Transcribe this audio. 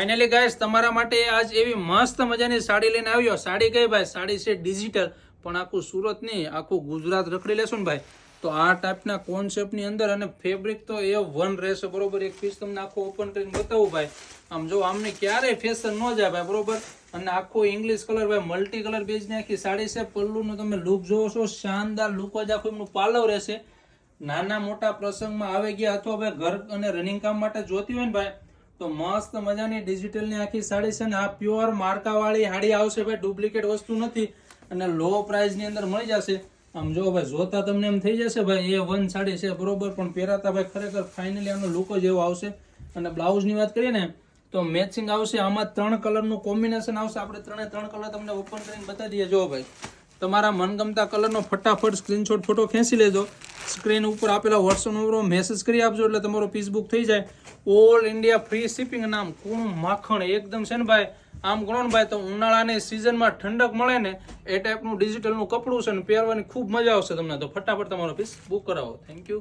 Finally guys તમારા માટે આજ એવી મસ્ત મજાની સાડી લઈને આવ્યો. સાડી કઈ ભાઈ? સાડી છે ડિજિટલ, પણ આખું સુરત નહીં આખું ગુજરાત રખડી લેશો ને ભાઈ તો આ ટાઈપના કોન્સેપ્ટની અંદર, અને ફેબ્રિક તો A1 રહેશે બરોબર. એક પીસ તમને આખો ઓપન કરીને બતાવું ભાઈ. આમ જો આમને ક્યારેય ફેશન ન જાય ભાઈ બરોબર. અને આખો ઇંગ્લિશ કલર ભાઈ, મલ્ટી કલર બેઝની આખી સાડી છે. પલ્લુનો તમે લુક જોવો છો, શાનદાર લુક જ આખું એમનું પાલવ રહેશે. નાના મોટા પ્રસંગમાં આવી ગયા અથવા ભાઈ ઘર અને રનિંગ કામ માટે જોતી હોય ને ભાઈ તો મસ્ત મજાની ડિજિટલની આખી સાડી છે ને આ પ્યોર માર્કાવાળી સાડી આવશે ભાઈ, ડુપ્લિકેટ વસ્તુ નથી અને લો પ્રાઇસની અંદર મળી જશે. આમ જો ભાઈ જોતા તમને એમ થઈ જશે ભાઈ A1 સાડી છે બરોબર, પણ પહેરાતા ભાઈ ખરેખર ફાઇનલી આનો લુક જ એવો આવશે. અને બ્લાઉઝની વાત કરીએ ને તો મેચિંગ આવશે. આમાં 3 કલરનું કોમ્બિનેશન આવશે. આપણે 3 કલર તમને ઓપન કરીને બતાવી દઈએ. જો ભાઈ તમારા મનગમતા કલરનો ફટાફટ સ્ક્રીનશોટ ફોટો ખેંચી લેજો. સ્ક્રીન ઉપર આપેલા વોટ્સઅપ નંબર મેસેજ કરી આપજો એટલે તમારો પીસ બુક થઈ જાય. All India free shipping. નામ કૂણું માખણ એકદમ છે ને ભાઈ. આમ ગણો ને ભાઈ તો ઉનાળાની સિઝનમાં ઠંડક મળે ને એ ટાઈપનું ડિજિટલનું કપડું છે ને પહેરવાની ખૂબ મજા આવશે તમને. તો ફટાફટ તમારો પીસ બુક કરાવો. Thank you.